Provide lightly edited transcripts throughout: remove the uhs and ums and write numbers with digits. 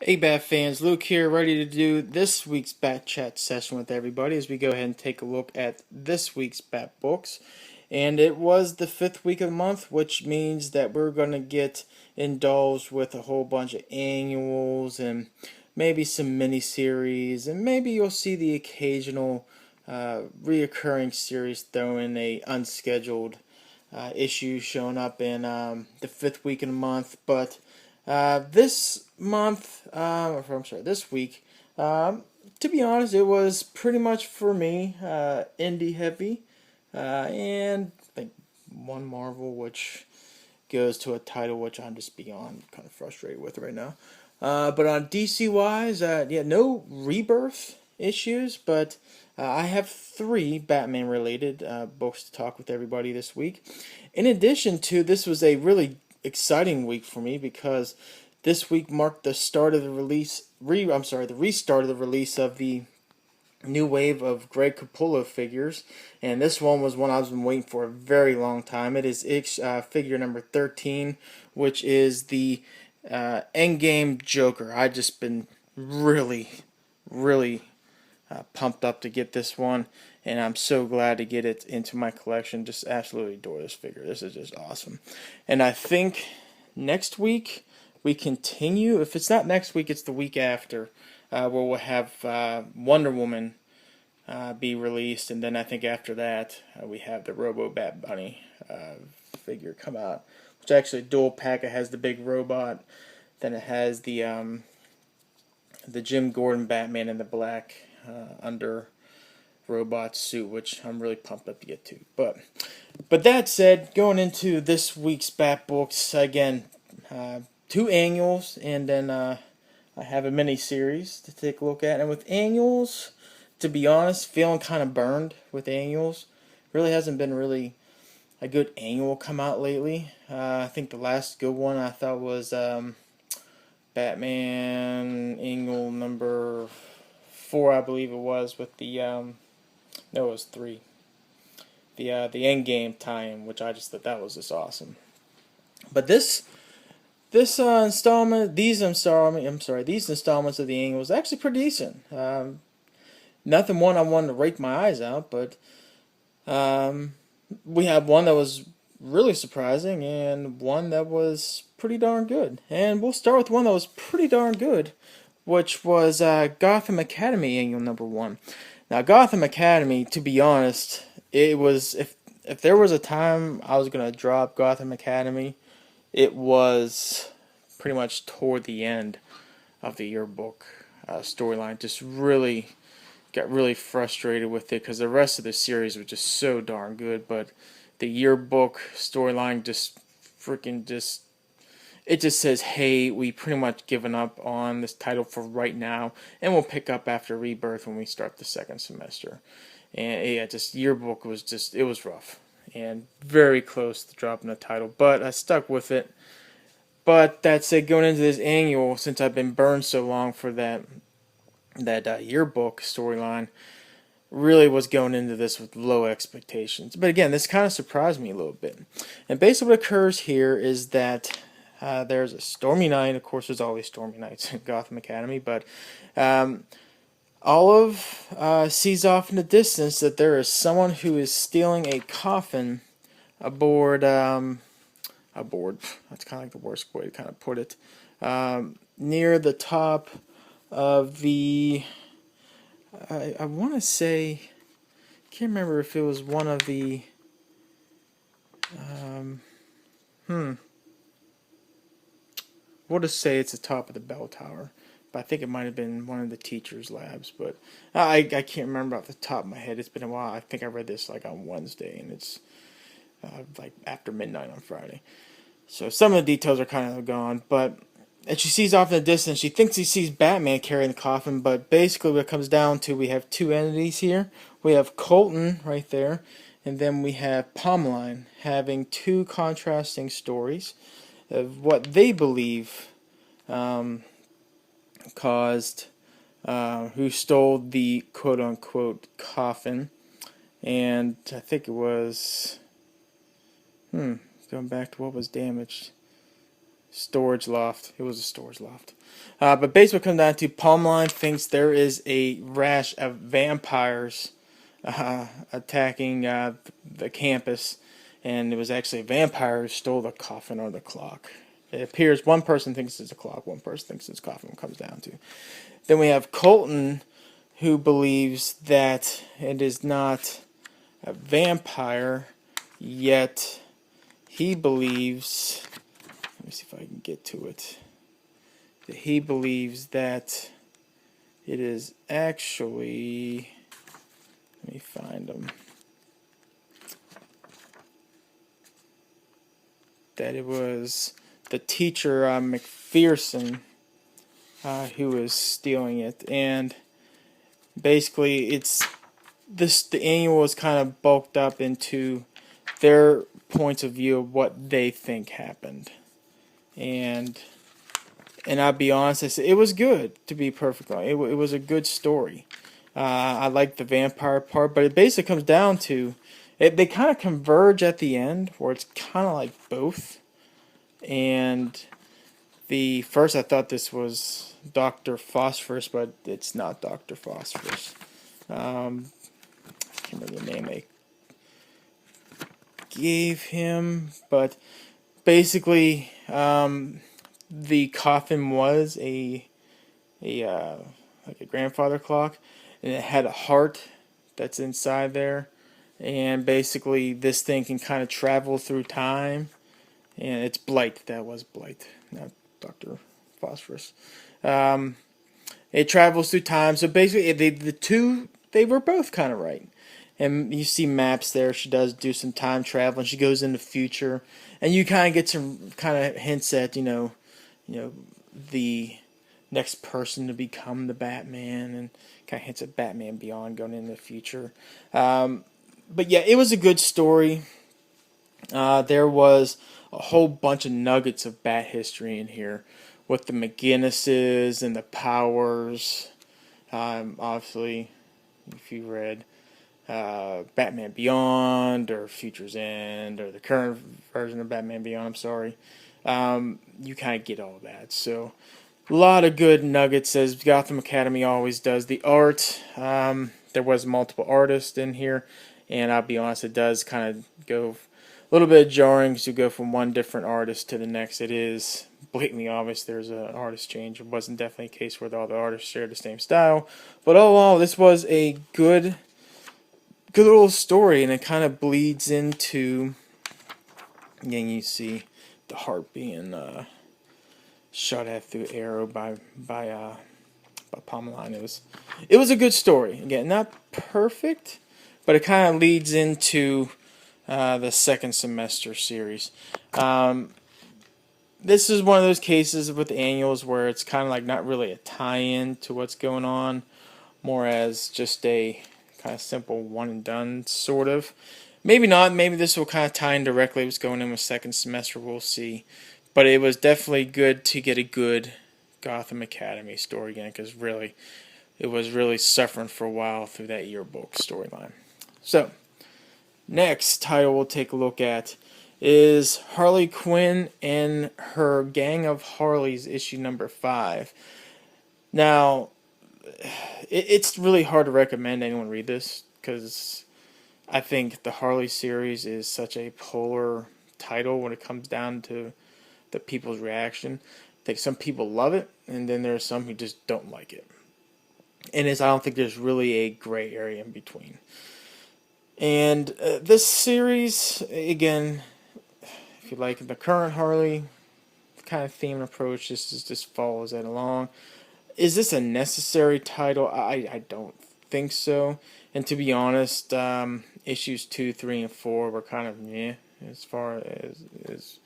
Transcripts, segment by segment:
Hey Bat fans, Luke here, ready to do this week's Bat Chat session with everybody as we go ahead and take a look at this week's Bat books. And it was the fifth week of the month, which means that we're going to get indulged with a whole bunch of annuals and maybe some mini-series, and maybe you'll see the occasional reoccurring series throw in a unscheduled issue showing up in the fifth week of the month. But this month, or I'm sorry, this week, to be honest, it was pretty much for me indie heavy, and I think one Marvel, which goes to a title which I'm just beyond kind of frustrated with right now. But on DC wise, yeah, no rebirth issues, but I have three Batman related books to talk with everybody this week. In addition to, this was a really exciting week for me because this week marked the start of the the restart of the release of the new wave of Greg Capullo figures, and this one was one I've been waiting for a very long time. It is figure number 13, which is the Endgame Joker. I've just been really pumped up to get this one, and I'm so glad to get it into my collection. Just absolutely adore this figure. This is just awesome. And I think next week we continue. If it's not next week, it's the week after, where we'll have Wonder Woman be released, and then I think after that we have the Robo Bat Bunny figure come out, which actually dual pack. It has the big robot, then it has the Jim Gordon Batman in the black under robot suit, which I'm really pumped up to get to. But that said, going into this week's Bat books again, two annuals, and then I have a mini series to take a look at. And with annuals, to be honest, feeling kind of burned with annuals. Really hasn't been really a good annual come out lately. I think the last good one I thought was Batman annual number 4, I believe it was, with the no, it was 3. The Endgame tie-in, which I just thought that was just awesome. But these installments of the annual was actually pretty decent. Nothing one I wanted to rake my eyes out, but we had one that was really surprising and one that was pretty darn good. And we'll start with one that was pretty darn good, which was Gotham Academy Annual number 1. Now, Gotham Academy, to be honest, it was, if there was a time I was going to drop Gotham Academy, it was pretty much toward the end of the yearbook storyline. Just really got really frustrated with it because the rest of the series was just so darn good, but the yearbook storyline just it just says, hey, we pretty much given up on this title for right now, and we'll pick up after Rebirth when we start the second semester. And yeah, just yearbook was just, it was rough and very close to dropping the title, but I stuck with it. But that said, going into this annual, since I've been burned so long for that yearbook storyline, really was going into this with low expectations. But again, this kind of surprised me a little bit. And basically what occurs here is that there's a stormy night. Of course, there's always stormy nights in Gotham Academy, but Olive sees off in the distance that there is someone who is stealing a coffin aboard, that's kind of like the worst way to kind of put it, near the top of the, I want to say, can't remember if it was one of the, we'll just say it's the top of the bell tower, but I think it might have been one of the teachers' labs, but I can't remember off the top of my head. It's been a while. I think I read this like on Wednesday, and it's like after midnight on Friday. So some of the details are kind of gone, but and she sees off in the distance, she thinks she sees Batman carrying the coffin, but basically what it comes down to, we have two entities here. We have Colton right there, and then we have Palmline having two contrasting stories of what they believe caused who stole the quote-unquote coffin. And I think it was going back to what was damaged. storage loft. It was a storage loft. But basically, comes down to Palmline thinks there is a rash of vampires attacking the campus, and it was actually a vampire who stole the coffin or the clock. It appears one person thinks it's a clock, one person thinks it's a coffin. It comes down to. Then we have Colton, who believes that it is not a vampire, yet he believes. Let me see if I can get to it. That he believes that it is actually. Let me find them. That it was the teacher, McPherson, who was stealing it. And basically, the annual was kind of bulked up into their points of view of what they think happened. And I'll be honest, I said it was good, to be perfectly honest. It was a good story. I like the vampire part, but it basically comes down to they kind of converge at the end, where it's kind of like both. And the first I thought this was Dr. Phosphorus, but it's not Dr. Phosphorus. I can't remember the name they gave him, but basically the coffin was like a grandfather clock, and it had a heart that's inside there, and basically this thing can kind of travel through time, and it's Blight. That was Blight, not Dr. Phosphorus. It travels through time, so basically the two, they were both kind of right. And you see maps there. She does do some time traveling. She goes in the future, and you kind of get some kind of hints at the next person to become the Batman, and kind of hints at Batman Beyond going into the future. But yeah, it was a good story. There was a whole bunch of nuggets of Bat history in here, with the McGinnises and the Powers. Obviously, if you read Batman Beyond or Future's End or the current version of Batman Beyond, I'm sorry, you kind of get all that. So a lot of good nuggets, as Gotham Academy always does. The art, there was multiple artists in here, and I'll be honest, it does kind of go a little bit jarring because you go from one different artist to the next. It is blatantly obvious there's an artist change. It wasn't definitely a case where all the artists shared the same style, but all in all, this was a good little story, and it kind of bleeds into, again, you see the heart being shot at through arrow by Pomeline. It was a good story. Again, not perfect, but it kind of leads into the second semester series. This is one of those cases with annuals where it's kind of like not really a tie-in to what's going on, more as just a kind of simple one and done sort of. Maybe not. Maybe this will kind of tie in directly what's going on with second semester. We'll see. But it was definitely good to get a good Gotham Academy story again, because really, it was really suffering for a while through that yearbook storyline. So, next title we'll take a look at is Harley Quinn and Her Gang of Harleys, issue number 5. Now, it's really hard to recommend anyone read this, because I think the Harley series is such a polar title when it comes down to the people's reaction. I think some people love it, and then there's some who just don't like it. And I don't think there's really a gray area in between. And this series, again, if you like the current Harley kind of theme and approach, this just follows that along. Is this a necessary title? I don't think so. And to be honest, issues 2, 3, and 4 were kind of meh as far as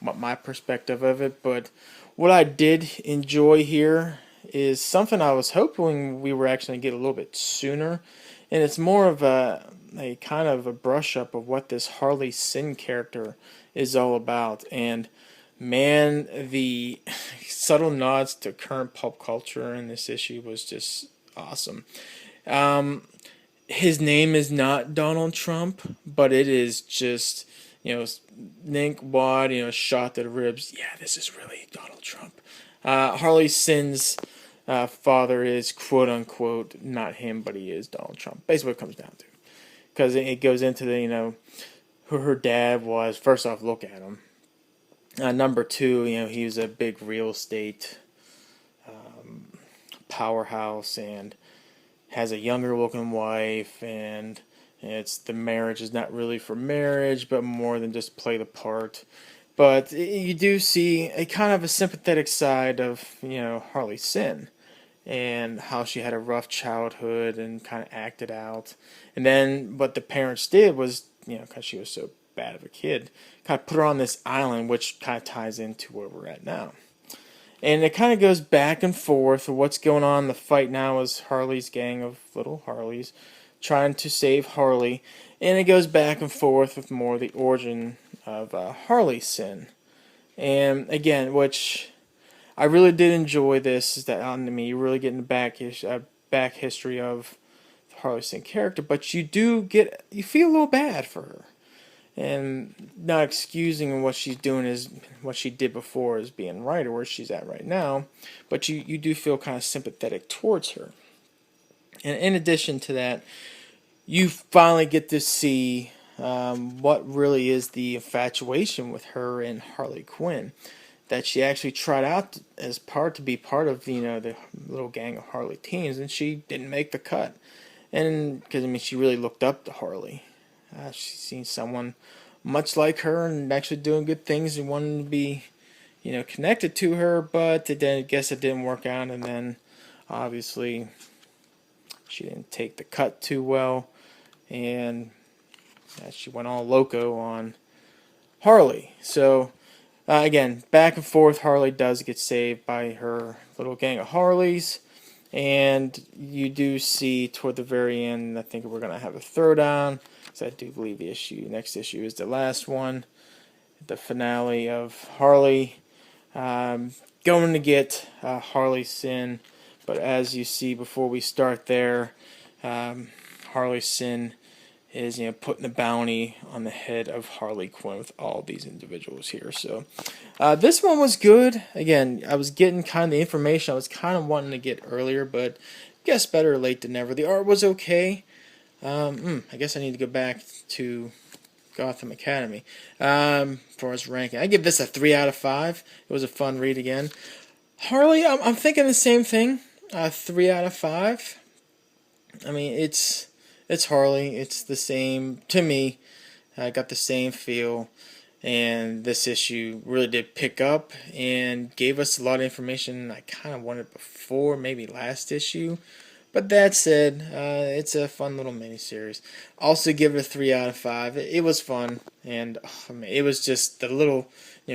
my perspective of it. But what I did enjoy here is something I was hoping we were actually going to get a little bit sooner. And it's more of a kind of a brush up of what this Harley Sin character is all about. And man, the subtle nods to current pop culture in this issue was just awesome. His name is not Donald Trump, but it is just Nink Wad, shot to the ribs. Yeah, this is really Donald Trump. Harley Sinn's father is quote unquote not him, but he is Donald Trump. Basically, what it comes down to, because it goes into the who her dad was. First off, look at him. Number two, he was a big real estate powerhouse and has a younger looking wife, and it's the marriage is not really for marriage, but more than just play the part. But you do see a kind of a sympathetic side of Harley Sin, and how she had a rough childhood and kind of acted out. And then what the parents did was, because she was so bad of a kid, kind of put her on this island, which kind of ties into where we're at now. And it kind of goes back and forth of what's going on. The fight now is Harley's gang of little Harleys trying to save Harley. And it goes back and forth with more the origin of Harley Sin. And again, which I really did enjoy this, is that you're really getting the back history of the Harley Sin character, but you feel a little bad for her. And not excusing what she's doing is what she did before as being right or where she's at right now, but you do feel kind of sympathetic towards her. And in addition to that, you finally get to see what really is the infatuation with her and Harley Quinn, that she actually tried out to be part of the little gang of Harley teens, and she didn't make the cut. And because she really looked up to Harley. She's seen someone much like her and actually doing good things and wanted to be, connected to her, but I guess it didn't work out, and then obviously she didn't take the cut too well, and she went all loco on Harley. So again, back and forth, Harley does get saved by her little gang of Harleys. And you do see toward the very end, I think we're going to have a throwdown, because I do believe the next issue is the last one, the finale of Harley going to get Harley Sin. But as you see before we start there, Harley Sin is putting the bounty on the head of Harley Quinn with all these individuals here. So this one was good. Again, I was getting kind of the information I was kind of wanting to get earlier, but I guess better late than never. The art was okay. I guess I need to go back to Gotham Academy for its ranking. I give this a 3 out of 5. It was a fun read again. Harley, I'm thinking the same thing. 3 out of 5. It's Harley. It's the same to me. I got the same feel, and this issue really did pick up and gave us a lot of information I kind of wanted before, maybe last issue. But that said, it's a fun little miniseries. Also give it a 3 out of 5. It was fun, and it was just the little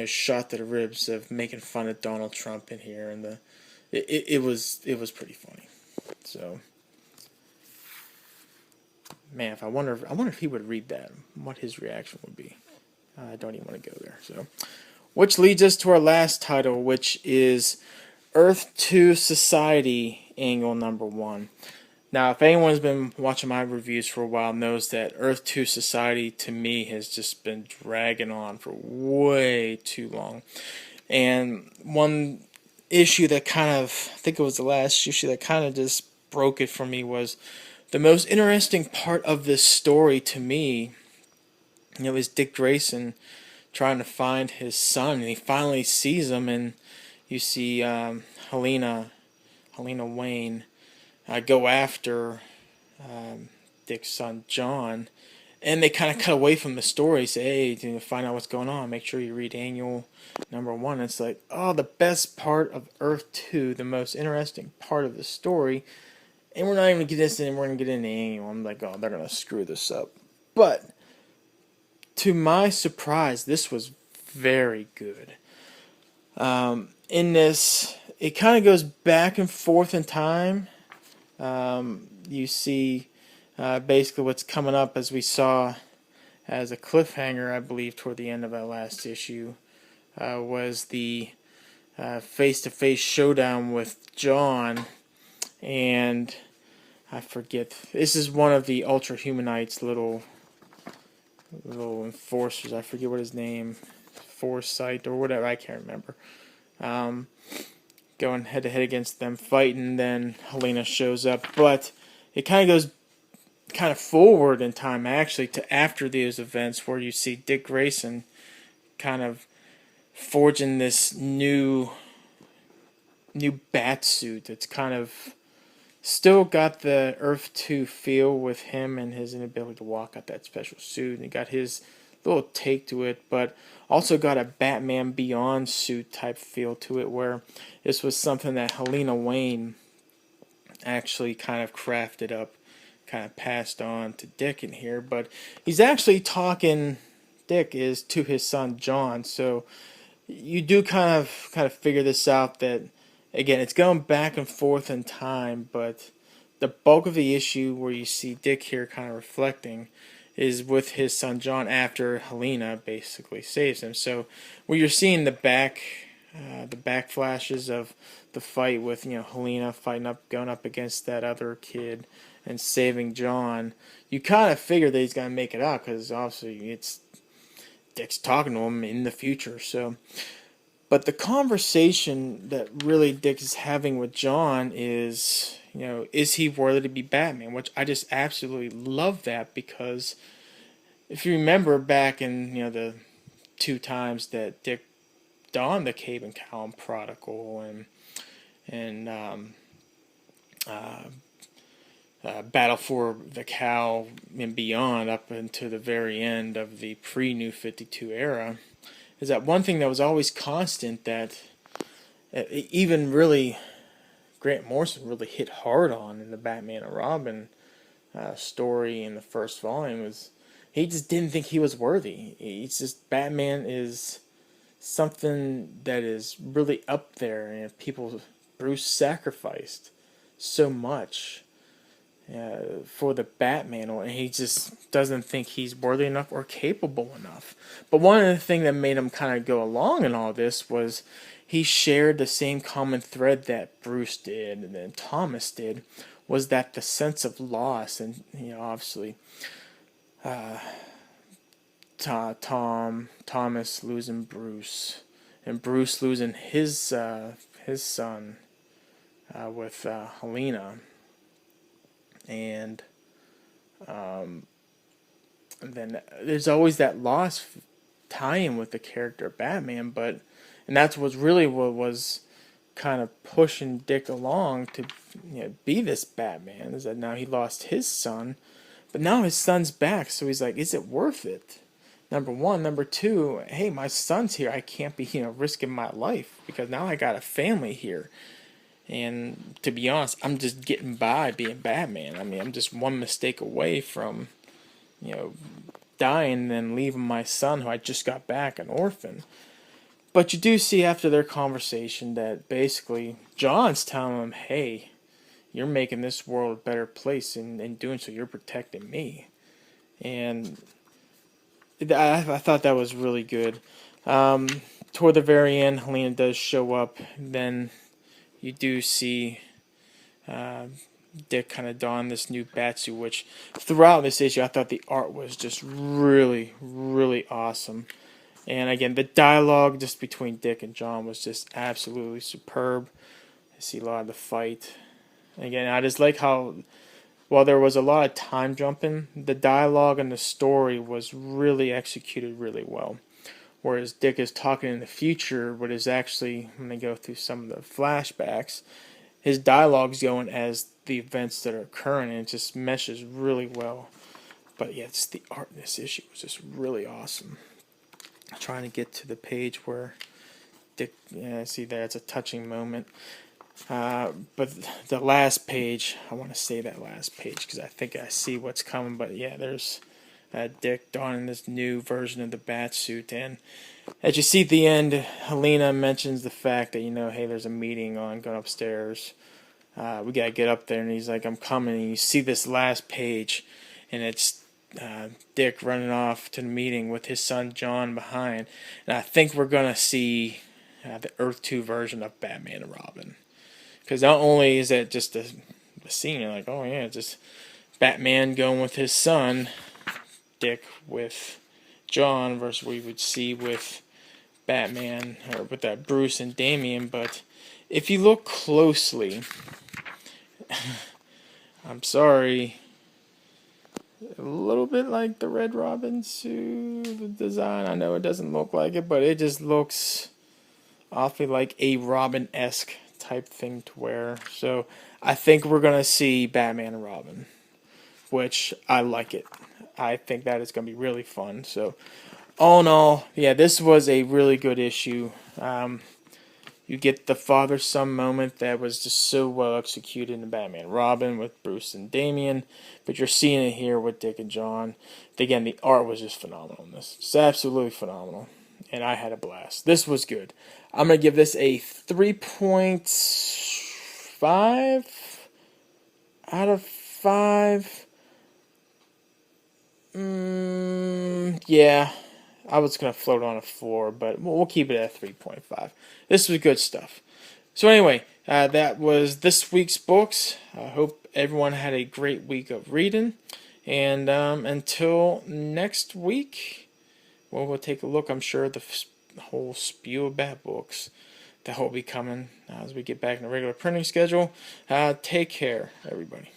shot to the ribs of making fun of Donald Trump in here, and it was pretty funny. So. Man, I wonder if he would read that, what his reaction would be. I don't even want to go there. So, which leads us to our last title, which is Earth 2 Society Angle Number 1. Now, if anyone's been watching my reviews for a while knows that Earth 2 Society, to me, has just been dragging on for way too long. And one issue that I think it was the last issue that kind of just broke it for me was the most interesting part of this story to me, is Dick Grayson trying to find his son, and he finally sees him, and you see Helena Wayne go after Dick's son John, and they kind of cut away from the story, say, hey, to find out what's going on, make sure you read Annual Number 1. It's like, the best part of Earth 2, the most interesting part of the story. And we're not even going to get this in, we're going to get into Annual. I'm like, they're going to screw this up. But, to my surprise, this was very good. In this, it kind of goes back and forth in time. You see basically what's coming up, as we saw as a cliffhanger, I believe, toward the end of our last issue, was the face-to-face showdown with John. And I forget, this is one of the Ultra Humanites' little little enforcers. I forget what his name, Foresight or whatever. I can't remember. Um, Going head to head against them, fighting. Then Helena shows up, but it kind of goes kind of forward in time actually to after these events, where you see Dick Grayson kind of forging this new bat suit that's kind of still got the Earth 2 feel with him and his inability to walk out that special suit, and he got his little take to it, but also got a Batman Beyond suit type feel to it, where this was something that Helena Wayne actually kind of crafted up, kind of passed on to Dick in here, but he's actually talking, Dick is, to his son John, so you do kind of figure this out, that again it's going back and forth in time, but the bulk of the issue where you see Dick here kind of reflecting is with his son John after Helena basically saves him. So where you're seeing the back flashes of the fight with, Helena going up against that other kid and saving John, you kind of figure that he's gonna make it out, because obviously it's Dick's talking to him in the future. So, but the conversation that really Dick is having with John is, is he worthy to be Batman? Which I just absolutely love that, because if you remember back in, the 2 times that Dick donned the cape and cowl in Prodigal and Battle for the Cowl and beyond, up into the very end of the pre-New 52 era, is that one thing that was always constant, that even really Grant Morrison really hit hard on in the Batman and Robin story in the first volume, was he just didn't think he was worthy. He's just, Batman is something that is really up there, and Bruce sacrificed so much for the Batman, and he just doesn't think he's worthy enough or capable enough. But one of the things that made him kind of go along in all this was he shared the same common thread that Bruce did and then Thomas did, was that the sense of loss, and obviously Thomas losing Bruce, and Bruce losing his son with Helena. And then there's always that loss tie-in with the character of Batman, and that's what was kind of pushing Dick along to be this Batman, is that now he lost his son, but now his son's back, so he's like, is it worth it? Number one. Number two, hey, my son's here, I can't be risking my life, because now I got a family here. And to be honest, I'm just getting by being Batman. I mean, I'm just one mistake away from, dying and then leaving my son, who I just got back, an orphan. But you do see after their conversation that basically John's telling him, hey, you're making this world a better place, and in doing so, you're protecting me. And I thought that was really good. Toward the very end, Helena does show up, then you do see Dick kind of don this new batsuit, which throughout this issue I thought the art was just really, really awesome. And again, the dialogue just between Dick and John was just absolutely superb. I see a lot of the fight. And again, I just like how, while there was a lot of time jumping, the dialogue and the story was really executed really well. Whereas Dick is talking in the future, but is actually, when they go through some of the flashbacks, his dialogue's going as the events that are occurring, and it just meshes really well. But yeah, it's the art in this issue was just really awesome. I'm trying to get to the page where Dick, see there, it's a touching moment. But the last page, I want to say that last page, because I think I see what's coming, but yeah, there's Dick donning this new version of the Batsuit, and as you see at the end, Helena mentions the fact that, hey, there's a meeting on, going upstairs, we gotta get up there, and he's like, I'm coming, and you see this last page, and it's Dick running off to the meeting with his son John behind, and I think we're gonna see the Earth 2 version of Batman and Robin, because not only is it just a scene, you're like, oh yeah, just Batman going with his son Dick with John versus what we would see with Batman, or with that Bruce and Damian. But if you look closely, I'm sorry, a little bit like the Red Robin suit, the design. I know it doesn't look like it, but it just looks awfully like a Robin-esque type thing to wear. So I think we're going to see Batman and Robin, which I like it. I think that is going to be really fun. So all in all, yeah, this was a really good issue. You get the father-son moment that was just so well executed in Batman and Robin with Bruce and Damian, but you're seeing it here with Dick and John. Again, the art was just phenomenal in this. It's absolutely phenomenal, and I had a blast. This was good. I'm going to give this a 3.5 out of 5. Yeah, I was going to float on a 4, but we'll keep it at 3.5. This was good stuff. So anyway, that was this week's books. I hope everyone had a great week of reading. And until next week, well, we'll take a look, I'm sure, at the whole spew of Bat books that will be coming as we get back in the regular printing schedule. Take care, everybody.